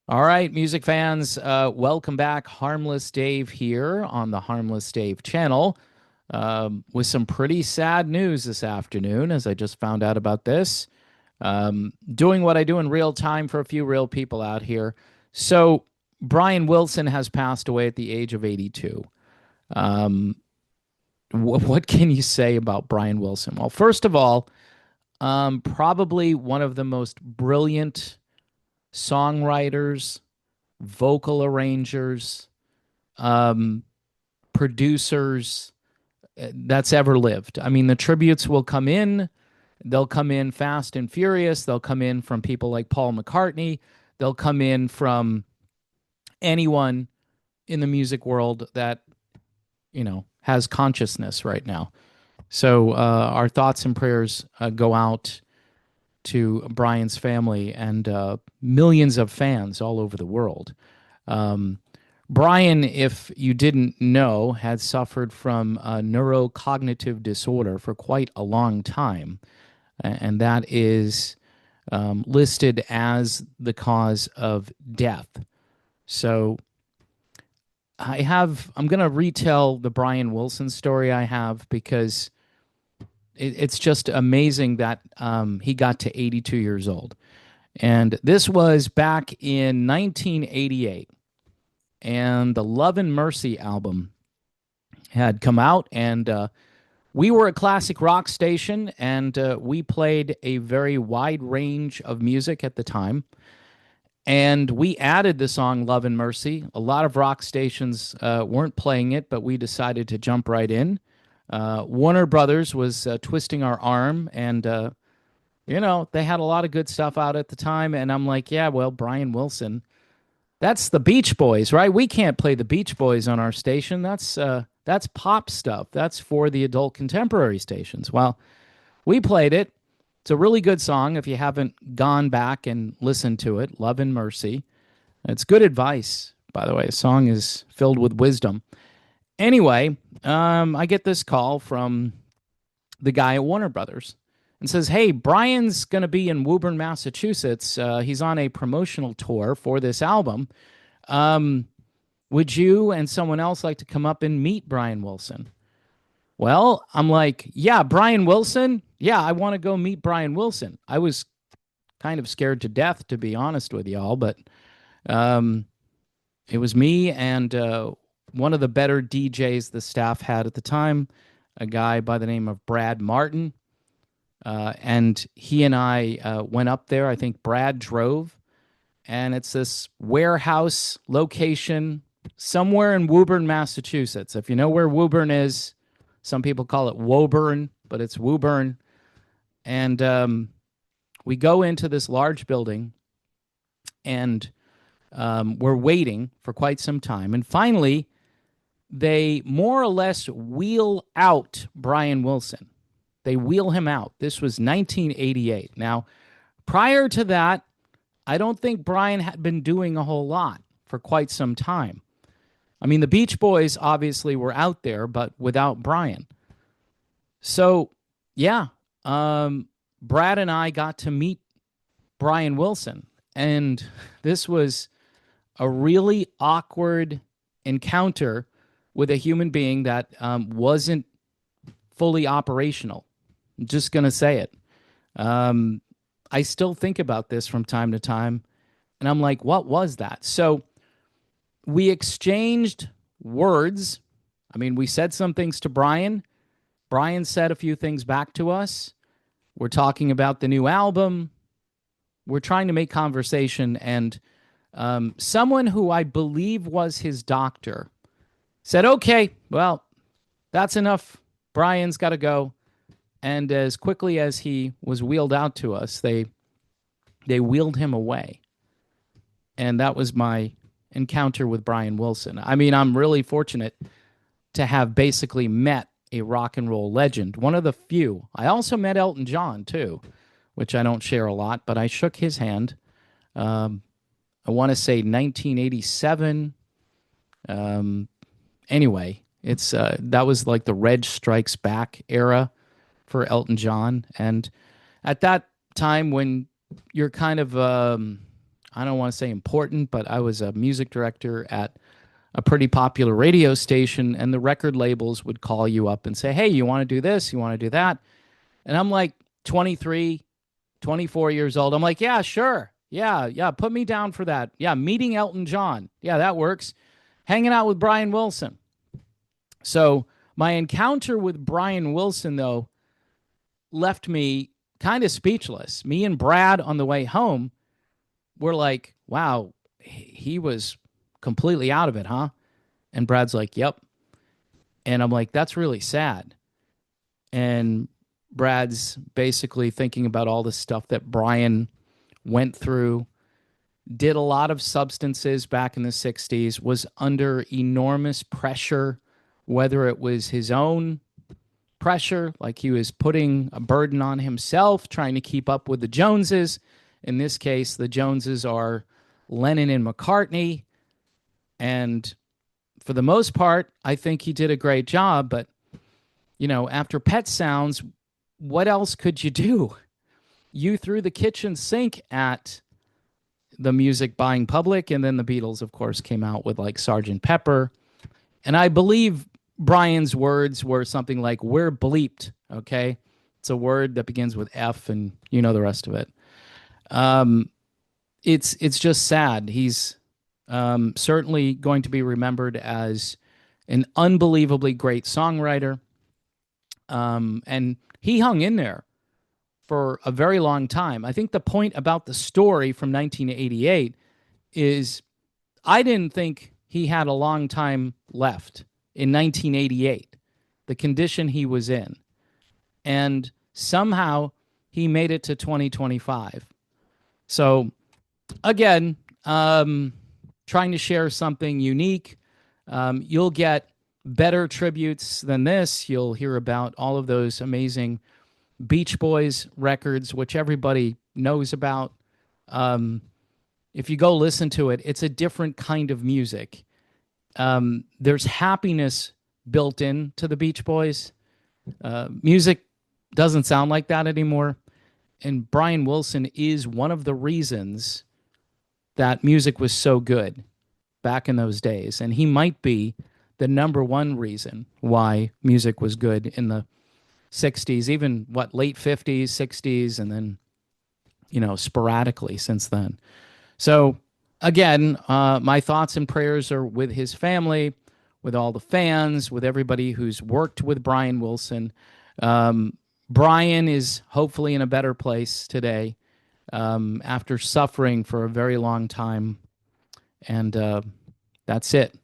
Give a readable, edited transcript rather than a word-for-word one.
All right, music fans, welcome back. Harmless Dave here on the Harmless Dave channel with some pretty sad news this afternoon as I just found out about this. Doing what I do in real time for a few real people out here. So, Brian Wilson has passed away at the age of 82. Um, what can you say about Brian Wilson? Well, first of all, probably one of the most brilliant songwriters, vocal arrangers, um, producers that's ever lived. I mean, the tributes will come in. They'll come in fast and furious. They'll come in from people like Paul McCartney. They'll come in from anyone in the music world that, has consciousness right now. So our thoughts and prayers go out to Brian's family and millions of fans all over the world. Um, Brian, if you didn't know, had suffered from a neurocognitive disorder for quite a long time, and that is listed as the cause of death. So I'm going to retell the Brian Wilson story I have because it's just amazing that he got to 82 years old. And this was back in 1988. And the Love and Mercy album had come out, and we were a classic rock station, and we played a very wide range of music at the time. And we added the song Love and Mercy. A lot of rock stations weren't playing it, but we decided to jump right in. Warner Brothers was twisting our arm, and they had a lot of good stuff out at the time. And I'm like, yeah, well, Brian Wilson, that's the Beach Boys, right? We can't play the Beach Boys on our station. That's pop stuff. That's for the adult contemporary stations. Well, we played it. It's a really good song if you haven't gone back and listened to it. Love and Mercy. It's good advice, by the way. The song is filled with wisdom. Anyway, I get this call from the guy at Warner Brothers and says, "Hey, Brian's going to be in Woburn, Massachusetts. He's on a promotional tour for this album. Um, would you and someone else like to come up and meet Brian Wilson?" Well, I'm like, "Yeah, Brian Wilson? Yeah, I want to go meet Brian Wilson." I was kind of scared to death, to be honest with y'all, but um, it was me and one of the better DJs the staff had at the time, a guy by the name of Brad Martin. And he and I went up there. I think Brad drove, and it's this warehouse location somewhere in Woburn, Massachusetts. If you know where Woburn is, some people call it Woburn, but it's Woburn. And we go into this large building, and we're waiting for quite some time. And finally, they more or less wheel out Brian Wilson. They wheel him out. This was 1988. Now, prior to that, I don't think Brian had been doing a whole lot for quite some time. I mean, the Beach Boys obviously were out there, but without Brian. So, yeah, Brad and I got to meet Brian Wilson, and this was a really awkward encounter with a human being that wasn't fully operational. I'm just going to say it. Um, I still think about this from time to time, and I'm like, what was that? So we exchanged words. I mean, we said some things to Brian. Brian said a few things back to us. We're talking about the new album. We're trying to make conversation, and someone who I believe was his doctor said, "Okay, well, that's enough. Brian's got to go." And as quickly as he was wheeled out to us, they wheeled him away. And that was my encounter with Brian Wilson. I mean, I'm really fortunate to have basically met a rock and roll legend, one of the few. I also met Elton John, too, which I don't share a lot, but I shook his hand. Um, I want to say 1987. Anyway, it's that was like the Red Strikes Back era for Elton John. And at that time, when you're kind of I don't want to say important, but I was a music director at a pretty popular radio station, and the record labels would call you up and say, "Hey, you want to do this? You want to do that?" And I'm like 23, 24 years old. I'm like, "Yeah, sure. Yeah, yeah, put me down for that. Yeah, meeting Elton John. Yeah, that works. Hanging out with Brian Wilson." So, my encounter with Brian Wilson, though, left me kind of speechless. Me and Brad on the way home were like, wow, he was completely out of it, huh? And Brad's like, yep. And I'm like, that's really sad. And Brad's basically thinking about all the stuff that Brian went through, did a lot of substances back in the 60s, was under enormous pressure, whether it was his own pressure, like he was putting a burden on himself, trying to keep up with the Joneses. In this case, the Joneses are Lennon and McCartney. And for the most part, I think he did a great job. But, after Pet Sounds, what else could you do? You threw the kitchen sink at the music buying public. And then the Beatles, of course, came out with like Sergeant Pepper. And I believe Brian's words were something like, we're bleeped. Okay. It's a word that begins with F, and you know the rest of it. It's just sad. He's certainly going to be remembered as an unbelievably great songwriter. And he hung in there for a very long time. I think the point about the story from 1988 is I didn't think he had a long time left in 1988, the condition he was in. And somehow he made it to 2025. So again, trying to share something unique. You'll get better tributes than this. You'll hear about all of those amazing Beach Boys records, which everybody knows about. If you go listen to it, it's a different kind of music. There's happiness built into the Beach Boys. Music doesn't sound like that anymore. And Brian Wilson is one of the reasons that music was so good back in those days. And he might be the number one reason why music was good in the 60s, even late 50s, 60s, and then, sporadically since then. So again, my thoughts and prayers are with his family, with all the fans, with everybody who's worked with Brian Wilson. Brian is hopefully in a better place today after suffering for a very long time. And that's it.